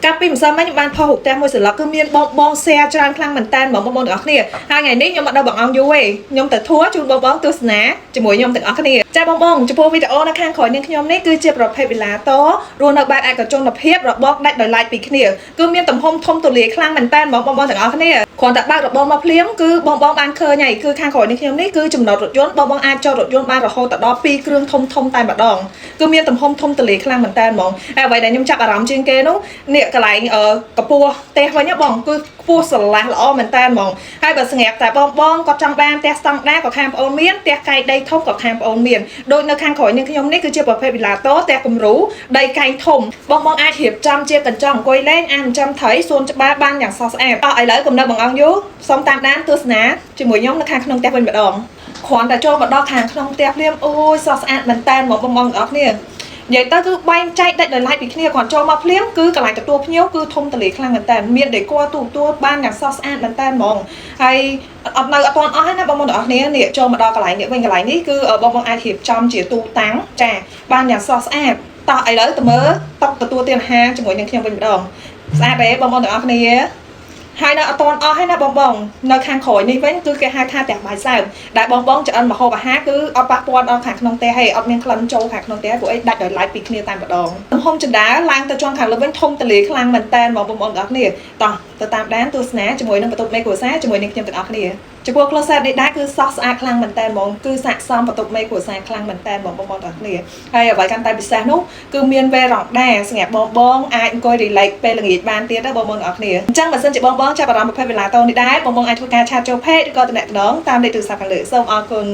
កាពីម្សិលមិញខ្ញុំបានផុសរូបផ្ទះមួយសន្លឹកគឺមានបងแชร์ច្រើនខ្លាំងមែនតើបងទាំងអស់គ្នាហើយថ្ងៃនេះខ្ញុំអត់ដល់បងអង្គយូរទេខ្ញុំទៅធัวជូនបងទស្សនាជាមួយខ្ញុំទាំងអស់គ្នាចាបងចំពោះវីដេអូនៅខាងក្រោយនាងខ្ញុំនេះគឺជាប្រភេទវីឡាតរស់នៅបែបឯកជនភាពរបស់ដាច់ដោយឡែកពីគ្នាគឺមានទំហំធំទូលាយខ្លាំងមែនតើបងទាំងអស់គ្នាគ្រាន់តែបើករបបមកភ្លាមគឺបងបានឃើញហើយគឺខាងក្រោយនាងខ្ញុំនេះគឺចំណតរថយន្តបងអាចចតរថយន្តបានរហូតដល់2គ្រឿងធំតែម្ដងគឺមានទំហំធំទូលាយខ្លាំងមែនតើហ្មងហើយអ្វីដែលខ្ញុំចាប់អារម្មណ៍ជាងគេនោះនេះកន្លែងកពស់ផ្ទះវិញបងគឺខ្ពស់ស្រឡះល្អមែនតើហ្មងហើយបើស្ងាត់តែបងគាត់ចង់បានផ្ទះស្តង់ដារក៏ខាងប្អូនមានផ្ទះកែងដីធំក៏ខាងប្អូនមានដូចនៅខាងក្រោយនាងខ្ញុំនេះគឺជាប្រភេទវីឡាតរផ្ទះគំរូដីកែងធំបងអាចរៀបចំជាកញ្ចក់អង្គុយលេងអានចាំថៃសួនច្បារបានយ៉ាងស្រស់ស្អាតឥឡូវកំណត់បងអង្គយូសូមតាមដានទស្សនាជាមួយខ្ញុំនៅខាងក្នុងផ្ទះវិញម្ដងគ្រាន់តែចូលមកដល់ខាងក្នុងផ្ទះភ្លាមអូយស្រស់ស្អាតមែនតើបងទាំងអស់គ្នានិយាយទៅគឺបែងចែកដាច់ដោយឡែកពីគ្នាគ្រាន់ចូលមកភ្លាមគឺកន្លែងទទួលភ្ញៀវគឺធំទលាខ្លាំងមែនតើមានដេគ័រទូបានយ៉ាងស្រស់ស្អាតមែនតើហ្មងហើយអត់ទាន់អស់ហើយណាបងទាំងអស់គ្នានេះចូលមកដល់កន្លែងនេះវិញកន្លែងនេះគឺបងអាចរៀបចំជាទូតាំងចាបានយ៉ាងស្រស់ស្អាតតោះឥឡូវទៅមើលតុទទួលទានអាហារជាមួយនឹងខ្ញុំវិញម្ដងស្អាតទេបងទាំងអស់គ្នាហើយនៅអត់ទាន់អស់ហើយណាបងនៅខាងក្រោយនេះវិញគឺគេហៅថាផ្ទះបាយសើមដែលបងឆ្អិនម្ហូបអាហារគឺអត់ប៉ះពាល់ដល់ខាងក្នុងផ្ទះទេអត់មានក្លិនចូលខាងក្នុងផ្ទះព្រោះអីដាច់ដោយឡែកពីគ្នាតែម្ដងទំហំចណ្ដាលឡើងទៅចុងខាងលើវិញធំទលាខ្លាំងមែនតើបងទាំងអស់គ្នាតោះទៅតាមដានទស្សនាជាមួយនឹងបន្ទប់មេគ្រួសារជាមួយនឹងខ្ញុំទាំងអស់គ្នាចំពោះ closet នេះដែរគឺសោះស្អាតខ្លាំងមែនតើហ្មងគឺស័ក្តិសមបន្ទប់មេគ្រួសារខ្លាំងមែនតើបងទាំងអស់គ្នាហើយអ្វីកាន់តែពិសេសនោះគឺមានវេរ៉ង់ដាសម្រាប់បងអាចអង្គុយ relax ពេលល្ងាចបានទៀតណាបងទាំងអស់គ្នាអញ្ចឹងបើសិនជាបងចាប់អារម្មណ៍ប្រភេទវីឡាតូនេះដែរបងអាចធ្វើការឆាតចូល page ឬក៏តំណែងតាមលេខទូរស័ព្ទខាងលើសូមអរគុណ